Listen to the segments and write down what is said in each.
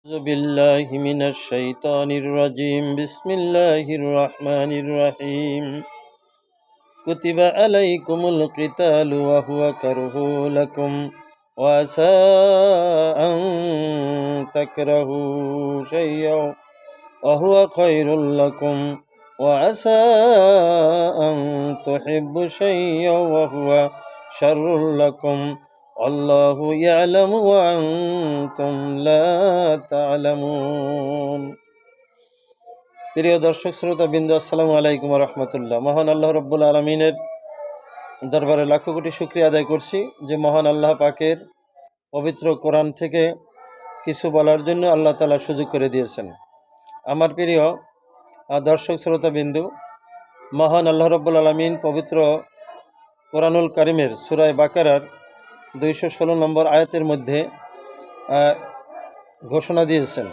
أعوذ بالله من الشيطان الرجيم بسم الله الرحمن الرحيم كتب عليكم القتال وهو كره لكم وعسى أن تكرهوا شيئا وهو خير لكم وعسى أن تحبوا شيئا وهو شر لكم আল্লাহু ইয়ালামু ওয়া আনতুম লা তা'লামুন। প্রিয় দর্শক শ্রোতা বিন্দু, আসসালামু আলাইকুম ওয়া রাহমাতুল্লাহ। মহান আল্লাহ রাব্বুল আলামিনের দরবারে লাখো কোটি শুকরিয়া আদায় করছি যে মহান আল্লাহ পাকের পবিত্র কোরআন থেকে কিছু বলার জন্য আল্লাহ তাআলা সুযোগ করে দিয়েছেন। আমার প্রিয় দর্শক শ্রোতা বিন্দু, মহান আল্লাহ রাব্বুল আলামিন পবিত্র কোরআনুল কারীমের সূরা বাকারার 216 নম্বর আয়াতের মধ্যে ঘোষণা দিয়েছেন।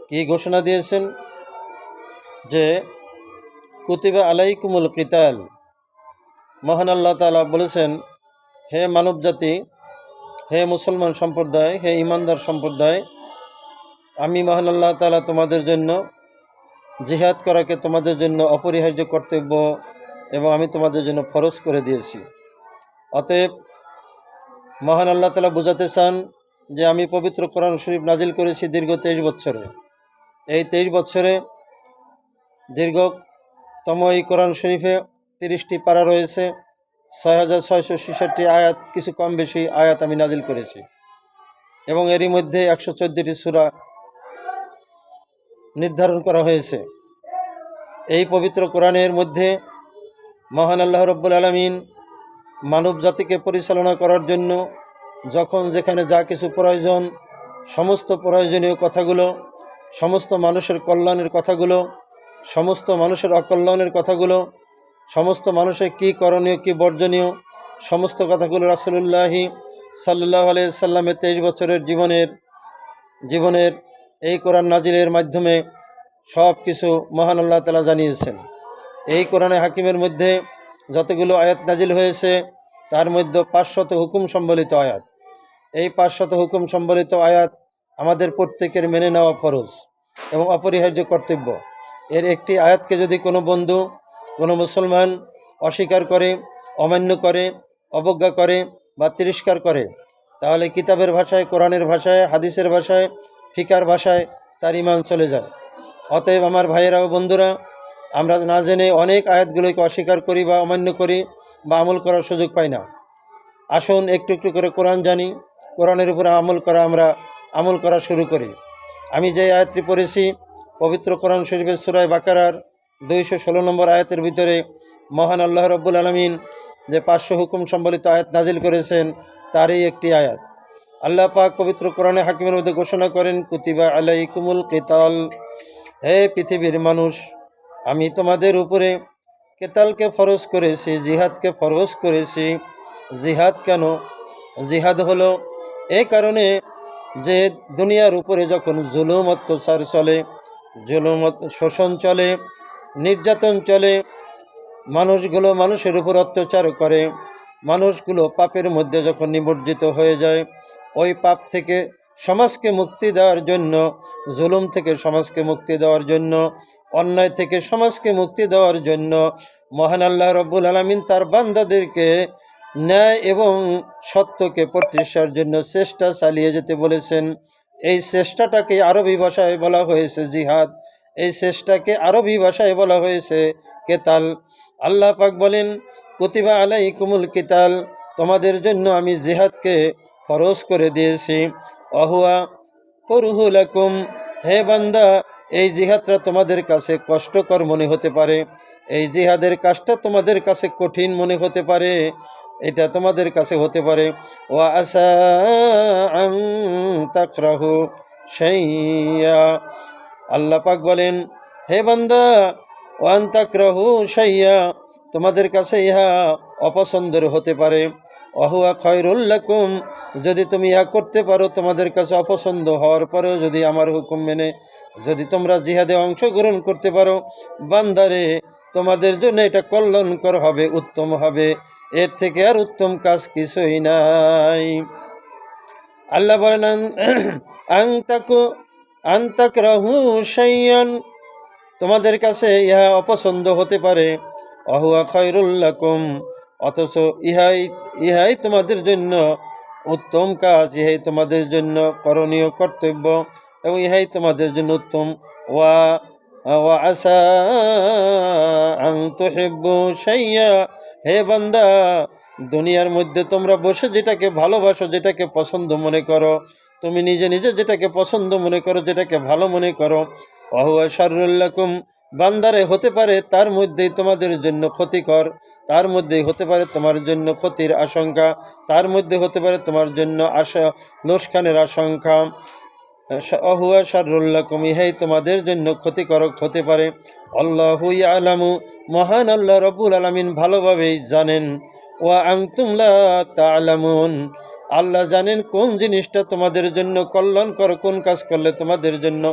কি ঘোষণা দিয়েছেন? যে কুতিবা আলাইকুমুল কিতাল। মহান আল্লাহ তাআলা বলেছেন, হে মানব জাতি, হে মুসলমান সম্প্রদায়, হে ইমানদার সম্প্রদায়, আমি মহান আল্লাহ তাআলা তোমাদের জন্য জিহাদ করাকে তোমাদের জন্য অপরিহার্য কর্তব্য এবং আমি তোমাদের জন্য ফরজ করে দিয়েছি। অতএব মহান আল্লাহ তাআলা বোঝাতে চান যে আমি পবিত্র কোরআন শরীফ নাজিল করেছি দীর্ঘ 23 বছরে। এই 23 বছরে দীর্ঘতম এই কোরআন শরীফে 30টি পারা রয়েছে, 6666 আয়াত, কিছু কম বেশি আয়াত আমি নাজিল করেছি এবং এরই মধ্যে 114টি সূরা নির্ধারণ করা হয়েছে। এই পবিত্র কোরআনের মধ্যে মহান আল্লাহ রাব্বুল আলামিন মানব জাতিকে পরিচালনা করার জন্য যখন যেখানে যা কিছু প্রয়োজন, সমস্ত প্রয়োজনীয় কথাগুলো, সমস্ত মানুষের কল্যাণের কথাগুলো, সমস্ত মানুষের অকল্যাণের কথাগুলো, সমস্ত মানুষের কী করণীয় কী বর্জনীয়, সমস্ত কথাগুলো রাসূলুল্লাহি সাল্লাল্লাহু আলাইহি সাল্লামের 23 বছরের জীবনের এই কোরআন নাজিলের মাধ্যমে সব কিছু মহান আল্লাহ তাআলা জানিয়েছেন। এই কোরআনে হাকিমের মধ্যে যতগুলো আয়াত নাজিল হয়েছে তার মধ্যে 500 হুকুম সম্বলিত আয়াত। এই 500 হুকুম সম্বলিত আয়াত আমাদের প্রত্যেকের মেনে নেওয়া ফরজ এবং অপরিহার্য কর্তব্য। এর একটি আয়াতকে যদি কোনো বন্ধু, কোনো মুসলমান অস্বীকার করে, অমান্য করে, অবজ্ঞা করে বা তিরস্কার করে, তাহলে কিতাবের ভাষায়, কোরআনের ভাষায়, হাদিসের ভাষায়, ফিকার ভাষায় তার ঈমান চলে যায়। অতএব আমার ভাইয়েরা ও বন্ধুরা, আমরা না জেনে অনেক আয়াতগুলোকে অস্বীকার করি বা অমান্য করি বা আমল করার সুযোগ পাই না। আসুন একটু একটু করে কোরআন জানি, কোরআনের উপরে আমরা আমল করা শুরু করি। আমি যে আয়াতটি পড়েছি পবিত্র কোরআন শরীফের সূরা বাকারার 216 নম্বর আয়াতের ভিতরে মহান আল্লাহ রাব্বুল আলামিন যে 500 হুকুম সম্বলিত আয়াত নাজিল করেছেন তারই একটি আয়াত। আল্লাহ পাক পবিত্র কোরআনে হাকিমের মধ্যে ঘোষণা করেন, কুতিবা আলাইকুমুল কিতাল। হে পৃথিবীর মানুষ, আমি তোমাদের উপরে কেতালকে ফরজ করেছি, জিহাদকে ফরজ করেছি। জিহাদ কেন? জিহাদ হলো এই কারণে যে দুনিয়ার উপরে যখন জুলুম অত্যাচার চলে, শোষণ চলে, নির্যাতন চলে, মানুষগুলো মানুষের উপর অত্যাচার করে, মানুষগুলো পাপের মধ্যে যখন নিমজ্জিত হয়ে যায়, ওই পাপ থেকে সমাজকে মুক্তি দেওয়ার জন্য, জুলুম থেকে সমাজকে মুক্তি দেওয়ার জন্য, অন্যায় থেকে সমাজকে মুক্তি দেওয়ার জন্য মহান আল্লাহ রাব্বুল আলামিন তার বান্দাদেরকে ন্যায় এবং সত্যকে প্রতিষ্ঠার জন্য চেষ্টা চালিয়ে যেতে বলেছেন। এই চেষ্টাটাকে আরবি ভাষায় বলা হয়েছে জিহাদ, এই চেষ্টাকে আরবি ভাষায় বলা হয়েছে কেতাল। আল্লাহ পাক বলেন, কুতিবা আলাইকুমুল কিতাল, তোমাদের জন্য আমি জিহাদকে ফরজ করে দিয়েছি। ওয়াহুয়া কুরহু লাকুম, হে বান্দা, এই জিহাদটা তোমাদের কাছে কষ্টকর মনে হতে পারে, এই জিহাদের কাজটা তোমাদের কাছে কঠিন মনে হতে পারে, এটা তোমাদের কাছে হতে পারে। ওয়া আসা আন তাকরাহু শাইয়া, আল্লাহ পাক বলেন, হে বান্দা, ওয়া আন তাকরাহু শাইয়া, তোমাদের কাছে ইহা অপছন্দের হতে পারে। ওয়াহুয়া খায়রুল লাকুম, যদি তুমি ইহা করতে পারো, তোমাদের কাছে অপছন্দ হওয়ার পরেও যদি আমার হুকুম মেনে যদি তোমরা জিহাদে অংশগ্রহণ করতে পারো, বান্দারে, তোমাদের জন্য এটা কল্যাণকর হবে, উত্তম হবে, এর থেকে আর উত্তম কাজ কিছুই নাই। আল্লাহ বলেন, আন তাকরাহু শাইয়ান, তোমাদের কাছে ইহা অপছন্দ হতে পারে, অহুয়া খায়রুল লাকুম, অথচ ইহাই ইহাই তোমাদের জন্য উত্তম কাজ, ইহাই তোমাদের জন্য করণীয় কর্তব্য, এবং ইহাই তোমাদের জন্য উত্তম। ওয়া ওয়া আসা আন তুহিব্বু শাইয়া, হে বান্দা, দুনিয়ার মধ্যে তোমরা বসে যেটাকে ভালোবাসো, যেটাকে পছন্দ মনে করো, তুমি নিজে নিজে যেটাকে পছন্দ মনে করো, যেটাকে ভালো মনে করো, ওয়া শাররুল লাকুম, বান্দারে হতে পারে তার মধ্যেই তোমাদের জন্য ক্ষতিকর, তার মধ্যেই হতে পারে তোমার জন্য ক্ষতির আশঙ্কা, তার মধ্যে হতে পারে তোমার জন্য লোকসানের আশঙ্কা। অহুয়া শাররুল লাকুম, ইহাই তোমাদের জন্য ক্ষতিকারক হতে পারে। আল্লাহু ইয়ালামু, মহান আল্লাহ রব্বুল আলামিন ভালোভাবেই জানেন। ওয়া আনতুম লা তা'লামুন, আল্লাহ জানেন কোন জিনিসটা তোমাদের জন্য কল্যাণকর, কোন কাজ করলে তোমাদের জন্য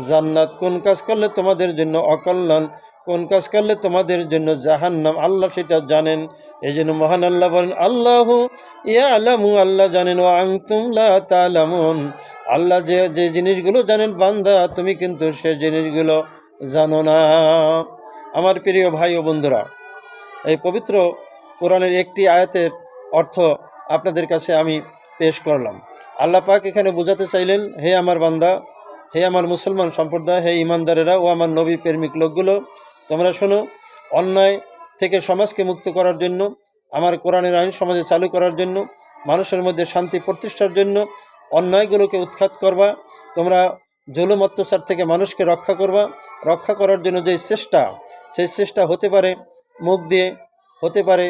জান্নাত, কোন কাজ করলে তোমাদের জন্য অকল্যাণ, কোন কাজ করলে তোমাদের জন্য জাহান্নাম, আল্লাহ সেটা জানেন। এই জন্য মহান আল্লাহ বলেন আল্লাহু ইয়ালামু, আল্লাহ জানেন, ওয়া আনতুম লা তা'লামুন, আল্লাহ যে যে জিনিসগুলো জানেন, বান্দা তুমি কিন্তু সে জিনিসগুলো জানো না। আমার প্রিয় ভাই ও বন্ধুরা, এই পবিত্র কোরআনের একটি আয়াতের অর্থ আপনাদের কাছে আমি পেশ করলাম। আল্লাহ পাক এখানে বোঝাতে চাইলেন, হে আমার বান্দা, হে আমার মুসলমান সম্প্রদায়, হে ইমানদারেরা ও আমার নবী প্রেমিক লোকগুলো, তোমরা শোনো, অন্যায় থেকে সমাজকে মুক্ত করার জন্য, আমার কোরআনের আইন সমাজে চালু করার জন্য, মানুষের মধ্যে শান্তি প্রতিষ্ঠার জন্য অন্যায়গুলোকে উৎখাত করবা, তোমরা জুলুম অত্যাচার থেকে মানুষকে রক্ষা করবা। রক্ষা করার জন্য যে চেষ্টা, সেই চেষ্টা হতে পারে মুখ দিয়ে, হতে পারে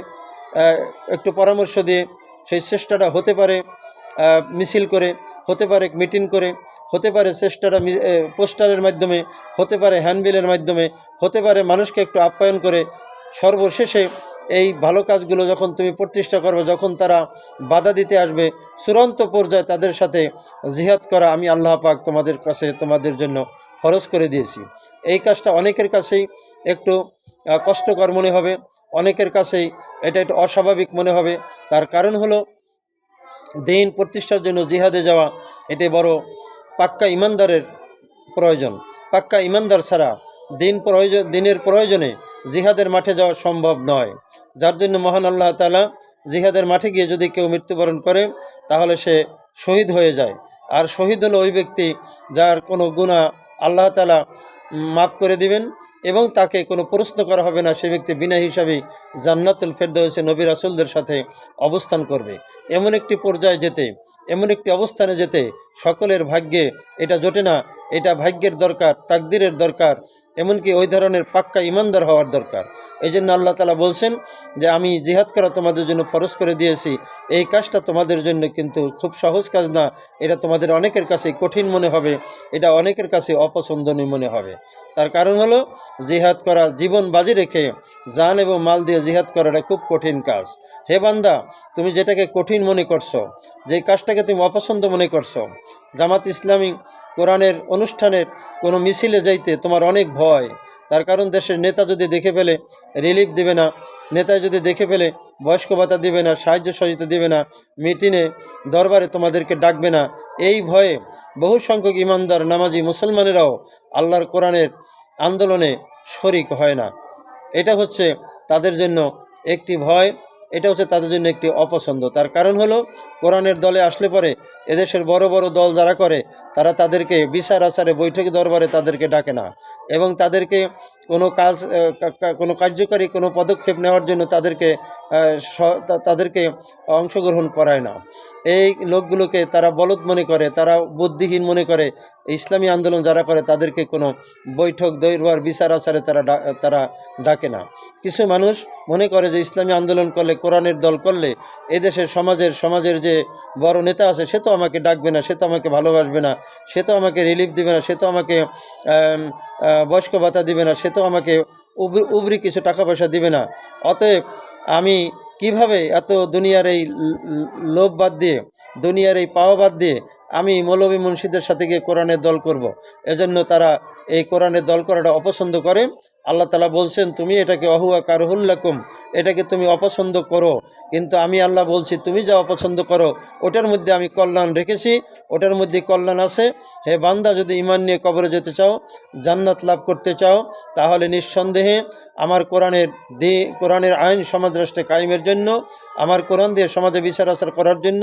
একটু পরামর্শ দিয়ে, সেই চেষ্টাটা হতে পারে মিছিল করে, হতে পারে মিটিং করে, হতে পারে চেষ্টাটা পোস্টারের মাধ্যমে, হতে পারে হ্যান্ডবিলের মাধ্যমে, হতে পারে মানুষকে একটু আপ্যায়ন করে। সর্বশেষে এই ভালো কাজগুলো যখন তুমি প্রতিষ্ঠা করবে, যখন তারা বাধা দিতে আসবে, চূড়ান্ত পর্যায়ে তাদের সাথে জিহাদ করা আমি আল্লাহ পাক তোমাদের কাছে, তোমাদের জন্য ফরজ করে দিয়েছি। এই কাজটা অনেকের কাছেই একটু কষ্টকর মনে হবে, অনেকের কাছেই এটা একটু অস্বাভাবিক মনে হবে। তার কারণ হলো, দিন প্রতিষ্ঠার জন্য জিহাদে যাওয়া এটি বড় পাক্কা ইমানদারের প্রয়োজন। পাক্কা ইমানদার ছাড়া দিনের প্রয়োজনে জিহাদের মাঠে যাওয়া সম্ভব নয়। যার জন্য মহান আল্লাহ তাআলা জিহাদের মাঠে গিয়ে যদি কেউ মৃত্যুবরণ করে, তাহলে সে শহীদ হয়ে যায়। আর শহীদ হলো ওই ব্যক্তি যার কোনো গুনাহ আল্লাহ তাআলা মাফ করে দিবেন, এবং তাকে কোনো প্রশ্ন করা হবে না। সে ব্যক্তি বিনা হিসাবেই জান্নাতুল ফেরদাউসে নবী রাসূলদের সাথে অবস্থান করবে। এমন একটি পর্যায়ে যেতে, এমন একটি অবস্থানে যেতে সকলের ভাগ্যে এটা জোটে না। এটা ভাগ্যের দরকার, তাকদীরের দরকার, এমনকি ওই ধরনের পাক্কা ইমানদার হওয়ার দরকার। এই জন্য আল্লাহ তাআলা বলছেন যে আমি জিহাদ করা তোমাদের জন্য ফরজ করে দিয়েছি। এই কাজটা তোমাদের জন্য কিন্তু খুব সহজ কাজ না, এটা তোমাদের অনেকের কাছে কঠিন মনে হবে, এটা অনেকের কাছে অপছন্দনীয় মনে হবে। তার কারণ হলো, জিহাদ করা, জীবন বাজি রেখে জান এবং মাল দিয়ে জিহাদ করাটা খুব কঠিন কাজ। হে বান্দা, তুমি যেটাকে কঠিন মনে করছো, যেই কাজটাকে তুমি অপছন্দ মনে করছো, জামাত ইসলামী কোরআনের অনুষ্ঠানের কোনো মিছিলে যাইতে তোমার অনেক ভয়। তার কারণ দেশের নেতা যদি দেখে ফেলে রিলিফ দিবে না, নেতা যদি দেখে ফেলে বয়স্ক ভাতা দিবে না, সাহায্য সহযোগিতা দিবে না, মিটিংয়ে দরবারে তোমাদেরকে ডাকবে না, এই ভয়ে বহু সংখ্যক ইমানদার নামাজি মুসলমানেরাও আল্লাহর কোরআনের আন্দোলনে শরিক হয় না। এটা হচ্ছে তাদের জন্য একটি ভয়, এটা হচ্ছে তাদের জন্য একটি অপছন্দ। তার কারণ হলো, কোরআনের দলে আসলে পরে এদেশের বড় বড় দল যারা করে, তারা তাদেরকে বিচার আচারে বৈঠকি দরবারে তাদেরকে ডাকে না, এবং তাদেরকে কোনো কাজ, কোনো কার্যকারী কোনো পদক্ষেপ নেওয়ার জন্য তাদেরকে অংশগ্রহণ করায় না। এই লোকগুলোকে তারা বলদ মনে করে, তারা বুদ্ধিহীন মনে করে। ইসলামী আন্দোলন যারা করে তাদেরকে কোনো বৈঠক দরবার বিচার আচারে তারা ডাকে না। কিছু মানুষ মনে করে যে ইসলামী আন্দোলন করলে, কোরআনের দল করলে এদেশের সমাজের যে বড় নেতা আছে, সে তো আমাকে ডাকবে না, সে তো আমাকে ভালোবাসবে না, সে তো আমাকে রিলিফ দিবে না, সে তো আমাকে বয়স্ক ভাতা দিবে না, সে তো আমাকে উবরি কিছু টাকা পয়সা দিবে না। অতএব আমি কিভাবে এত দুনিয়ার এই লোভ বাদ দিয়ে, দুনিয়ার এই পাওয়া বাদ দিয়ে আমি মৌলবী মুন্সিদের সাথে গিয়ে কোরআনের দল করব। এজন্য তারা এই কোরআনের দল করাটা অপছন্দ করে। আল্লাহ তাআলা বলছেন, তুমি এটাকে অহুয়া কারহুল্লাকুম, এটাকে তুমি অপছন্দ করো, কিন্তু আমি আল্লাহ বলছি তুমি যা অপছন্দ করো ওটার মধ্যে আমি কল্যাণ রেখেছি, ওটার মধ্যে কল্যাণ আছে। হে বান্দা, যদি ঈমান নিয়ে কবরে যেতে চাও, জান্নাত লাভ করতে চাও, তাহলে নিঃসন্দেহে আমার কোরআনের আইন সমাজ রাষ্ট্রে কায়েমের জন্য, আমার কোরআন দিয়ে সমাজে বিচার আচার করার জন্য,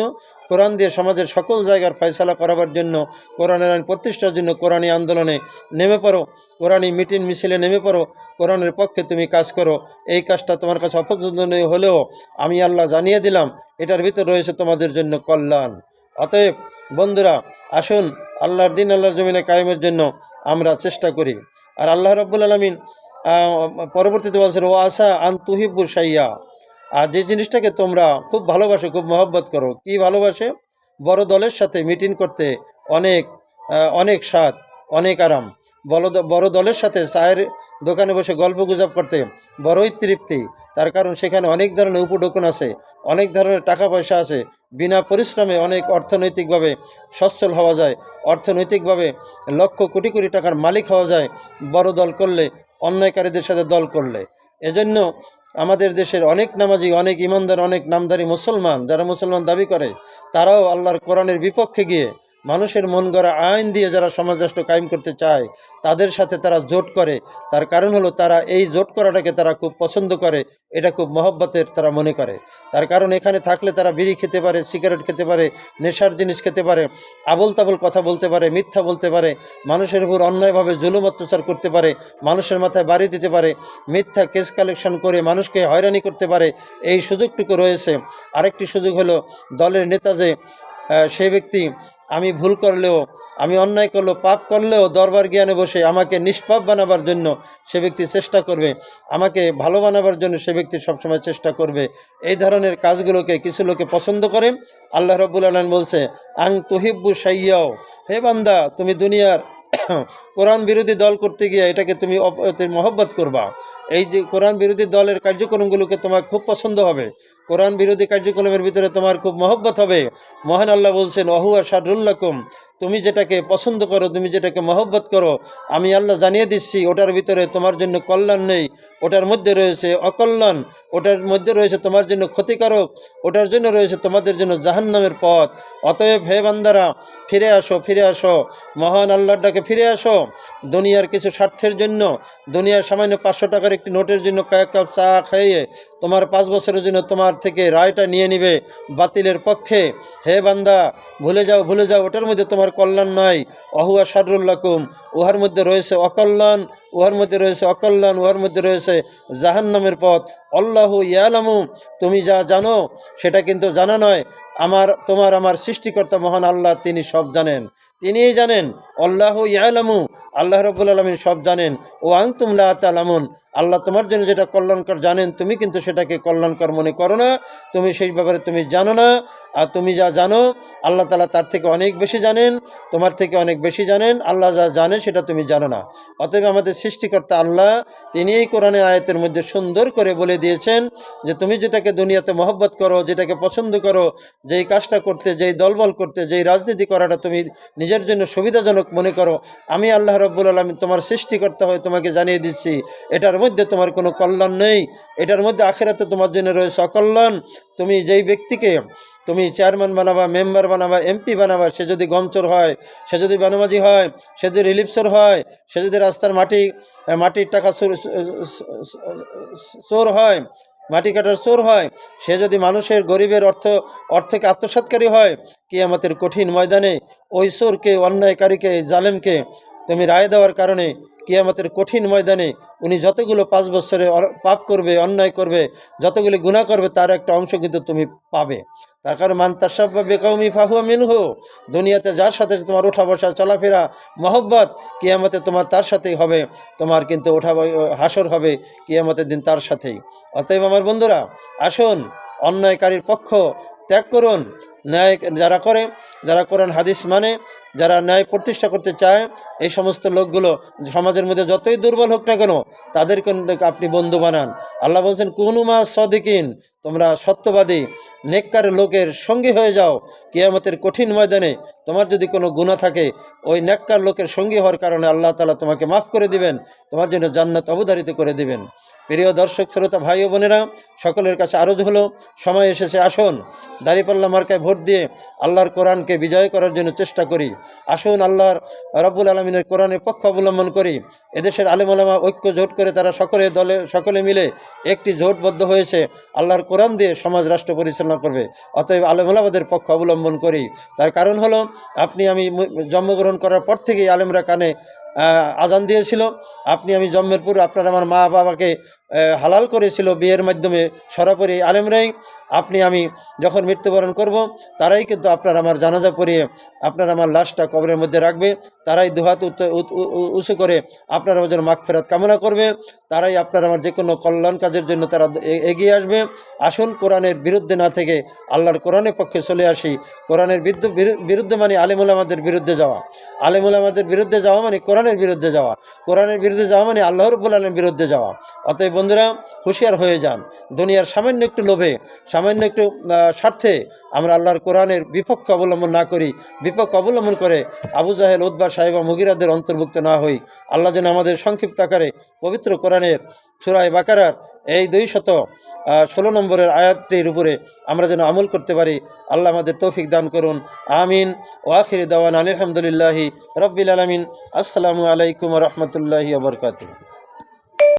কোরআন দিয়ে সমাজের সকল জায়গার ফয়সালা করাবার জন্য, কোরআনের আইন প্রতিষ্ঠার জন্য কোরআনী আন্দোলনে নেমে পড়ো, কোরআনী মিটিং মিছিলে নেমে পড়ো, কোরআনের পক্ষে তুমি কাজ করো। এই কাজটা তোমার কাছে অপছন্দনীয় হলেও আমি আল্লাহ জানিয়ে দিলাম এটার ভিতর রয়েছে তোমাদের জন্য কল্যাণ। অতএব বন্ধুরা, আসুন আল্লাহর দিন আল্লাহর জমিনে কায়েমের জন্য আমরা চেষ্টা করি। আর আল্লাহ রাব্বুল আলামিন পরবর্তীতে বলছেন, ও আশা আন তুহিব্বু শাইয়া, আর যে জিনিসটাকে তোমরা খুব ভালোবাসো, খুব মহব্বত করো। কি ভালোবাসে? বড় দলের সাথে মিটিং করতে অনেক অনেক স্বাদ, অনেক আরাম। বড় দলের সাথে চায়ের দোকানে বসে গল্প গুজব করতে বড়ই তৃপ্তি। তার কারণ সেখানে অনেক ধরনের উপঢৌকন আছে, অনেক ধরনের টাকা পয়সা আছে। বিনা পরিশ্রমে অনেক অর্থনৈতিকভাবে সচ্ছল হওয়া যায়, অর্থনৈতিকভাবে লক্ষ কোটি কোটি টাকার মালিক হওয়া যায় বড় দল করলে, অন্যায়কারীদের সাথে দল করলে। এজন্য আমাদের দেশের অনেক নামাজি, অনেক ইমানদার, অনেক নামধারী মুসলমান, যারা মুসলমান দাবি করে, তারাও আল্লাহর কোরআনের বিপক্ষে গিয়ে মানুষের মন গড়া আইন দিয়ে যারা সমাজ রাষ্ট্র কায়েম করতে চায় তাদের সাথে তারা জোট করে। তার কারণ হলো তারা এই জোট করাটাকে তারা খুব পছন্দ করে, এটা খুব মহব্বতের তারা মনে করে। তার কারণ এখানে থাকলে তারা বিড়ি খেতে পারে, সিগারেট খেতে পারে, নেশার জিনিস খেতে পারে, আবোল তাবোল কথা বলতে পারে, মিথ্যা বলতে পারে, মানুষের উপর অন্যায়ভাবে জুলুম অত্যাচার করতে পারে, মানুষের মাথায় বাড়ি দিতে পারে, মিথ্যা কেস কালেকশন করে মানুষকে হয়রানি করতে পারে। এই সুযোগটুকু রয়েছে। আরেকটি সুযোগ হলো দলের নেতা যে সেই ব্যক্তি আমি ভুল করলেও, আমি অন্যায় করলেও, পাপ করলেও দরবার জ্ঞানে বসে আমাকে নিষ্পাপ বানাবার জন্য সে ব্যক্তি চেষ্টা করবে, আমাকে ভালো বানাবার জন্য সে ব্যক্তি সবসময় চেষ্টা করবে। এই ধরনের কাজগুলোকে কিছু লোকে পছন্দ করে। আল্লাহ রাব্বুল আলামিন বলছে, আং তুহিব্বু শাইয়াও, হে বান্দা, তুমি দুনিয়ার কোরআন বিরোধী দল করতে গিয়ে এটাকে তুমি মহব্বত করবা। এই যে কোরআন বিরোধী দলের কার্যক্রমগুলোকে তোমার খুব পছন্দ হবে, কোরআন বিরোধী কার্যক্রমের ভিতরে তোমার খুব মহব্বত হবে। মহান আল্লাহ বলছেন, অহুয়া শাররুল্লাকুম, তুমি যেটাকে পছন্দ করো, তুমি যেটাকে মহব্বত করো, আমি আল্লাহ জানিয়ে দিচ্ছি ওটার ভিতরে তোমার জন্য কল্যাণ নেই, ওটার মধ্যে রয়েছে অকল্যাণ, ওটার মধ্যে রয়েছে তোমার জন্য ক্ষতিকারক, ওটার জন্য রয়েছে তোমাদের জন্য জাহান্নামের পথ। অতএব হে বান্দারা, ফিরে আসো, ফিরে আসো, মহান আল্লাহর ডাকে ফিরে আসো। দুনিয়ার কিছু স্বার্থের জন্য, দুনিয়ার সামান্য 500 টাকার একটি নোটের জন্য কয়েক কাপ চা খাইয়ে তোমার 5 বছরের জন্য তোমার থেকে রায়টা নিয়ে নিবে বাতিলের পক্ষে। হে বান্দা, ভুলে যাও, ভুলে যাও, ওটার মধ্যে তোমার কল্যাণ নাই। অহুয়া শাররুল্লাকুম, উহার মধ্যে রয়েছে অকল্যাণ, উহার মধ্যে রয়েছে অকল্যাণ, উহার মধ্যে রয়েছে জাহান্নামের পথ। আল্লাহু ইয়ালামু, তুমি যা জানো সেটা কিন্তু জানা নয়। আমার সৃষ্টিকর্তা মহান আল্লাহ, তিনি সব জানেন, তিনিই জানেন। আল্লাহু ইয়ালামু, আল্লাহ রাব্বুল আলামিন সব জানেন। ও আনতুম লা তা'লামুন, আল্লাহ তোমার জন্য যেটা কল্যাণকর জানেন, তুমি কিন্তু সেটাকে কল্যাণকর মনে করো না, তুমি সেই ব্যাপারে তুমি জানো না। আর তুমি যা জানো আল্লাহ তাআলা তার থেকে অনেক বেশি জানেন, তোমার থেকে অনেক বেশি জানেন। আল্লাহ যা জানে সেটা তুমি জানো না। অতএব আমাদের সৃষ্টিকর্তা আল্লাহ, তিনি এই কোরআনের আয়াতের মধ্যে সুন্দর করে বলে দিয়েছেন যে তুমি যেটাকে দুনিয়াতে মহব্বত করো, যেটাকে পছন্দ করো, যেই কাজটা করতে, যেই দলবল করতে, যেই রাজনীতি করাটা তুমি নিজের জন্য সুবিধাজনক মনে করো, আমি আল্লাহ রাব্বুল আলামিন তোমার সৃষ্টিকর্তা হয়ে তোমাকে জানিয়ে দিচ্ছি এটার মধ্যে তোমার কোনো কল্যাণ নেই, এটার মধ্যে আখিরাতে তোমার জন্য রয়েছে অকল্যাণ। তুমি যেই ব্যক্তিকে তুমি চেয়ারম্যান বানাবা, মেম্বার বানাবা, এমপি বানাবা, সে যদি গমচোর হয়, সে যদি বানামাজি হয়, সে যদি রিলিফসোর হয়, সে যদি রাস্তার মাটির টাকা চোর হয়, মাটি কাটার চোর হয়, সে যদি মানুষের গরিবের অর্থকে আত্মসাৎকারী হয়, কিয়ামতের কঠিন ময়দানে ওই চোরকে, অন্যায়কারীকে, জালেমকে তুমি রায় দেওয়ার কারণে কিয়ামতের কঠিন ময়দানে উনি যতগুলো 5 বছরে পাপ করবে, অন্যায় করবে, যতগুলি গুনাহ করবে, তার একটা অংশ কিন্তু তুমি পাবে। তার কারণ মান তাসাব্বা বিকাউমি ফাহুয়া মিনহু, দুনিয়াতে যার সাথে তোমার ওঠা বসা, চলাফেরা, মহব্বত, কিয়ামতে তোমার তার সাথেই হবে। তোমার কিন্তু হাসর হবে কিয়ামতের দিন তার সাথেই। অতএব আমার বন্ধুরা, আসুন অন্যায়কারীর পক্ষ ত্যাগ করুন। ন্যায় যারা করে, যারা কোরআন হাদিস মানে, যারা ন্যায় প্রতিষ্ঠা করতে চায়, এই সমস্ত লোকগুলো সমাজের মধ্যে যতই দুর্বল হোক না কেন তাদেরকে আপনি বন্ধু বানান। আল্লাহ বলছেন কুনুমা সদিকিন, তোমরা সত্যবাদী নেককার লোকের সঙ্গী হয়ে যাও। কিয়ামতের কঠিন ময়দানে তোমার যদি কোনো গুনাহ থাকে, ওই নেককার লোকের সঙ্গী হওয়ার কারণে আল্লাহ তাআলা তোমাকে মাফ করে দিবেন, তোমার জন্য জান্নাত অবধারিত করে দিবেন। প্রিয় দর্শক শ্রোতা ভাই ও বোনেরা, সকলের কাছে আরজ হলো, সময় এসেছে, আসুন দাঁড়িপাল্লা মার্কায় ভোট দিয়ে আল্লাহর কোরআনকে বিজয় করার জন্য চেষ্টা করি। আসুন আল্লাহর রাব্বুল আলামিনের কোরআনের পক্ষ অবলম্বন করি। এদেশের আলেম ওলামা ঐক্য জোট করে তারা সকলে মিলে একটি জোটবদ্ধ হয়েছে, আল্লাহর কোরআন দিয়ে সমাজ রাষ্ট্র পরিচালনা করবে। অতএব আলেম ওলামাদের পক্ষ অবলম্বন করি। তার কারণ হলো, আমি জন্মগ্রহণ করার পর থেকেই আলেমরা কানে আজান দিয়েছিল। আমি জন্মের পর আপনার আমার মা বাবাকে হালাল করেছিল বিয়ের মাধ্যমে সরাসরি আলেমরাই। আমি যখন মৃত্যুবরণ করব, তারাই কিন্তু আপনার আমার জানাজা পড়িয়ে আপনার আমার লাশটা কবরের মধ্যে রাখবে। তারাই দুহাত উঁচু করে আপনার আমার জন্য মাগফিরাত কামনা করবে। তারাই আপনার আমার যে কোনো কল্যাণ কাজের জন্য তারা এগিয়ে আসবে। আসুন কোরআনের বিরুদ্ধে না থেকে আল্লাহর কোরআনের পক্ষে চলে আসি। কোরআনের বিরুদ্ধে মানে আলেম ওলামাদের বিরুদ্ধে যাওয়া, আলেম ওলামাদের বিরুদ্ধে যাওয়া মানে কোরআনের বিরুদ্ধে যাওয়া, কোরআনের বিরুদ্ধে যাওয়া মানে আল্লাহ রাব্বুল আলামিনের বিরুদ্ধে যাওয়া। অতএব বন্ধুরা, হুঁশিয়ার হয়ে যান। দুনিয়ার সামান্য একটু লোভে, সামান্য একটু স্বার্থে আমরা আল্লাহর কোরআনের বিপক্ষ অবলম্বন না করি, বিপক্ষ অবলম্বন করে আবু জাহেল, উতবা, সাইবা, মুগিরাদের অন্তর্ভুক্ত না হই। আল্লাহ যেন আমাদের সংক্ষিপ্ত আকারে পবিত্র কোরআনের সূরা বাকারার এই 216 নম্বরের আয়াতটির উপরে আমরা যেন আমল করতে পারি। আল্লাহ আমাদের তৌফিক দান করুন। আমিন। ওয়া আখির দাওয়ানা আলহামদুলিল্লাহি রাব্বিল আলামিন। আসসালামু আলাইকুম ওয়া রাহমাতুল্লাহি ওয়া বারাকাতুহু।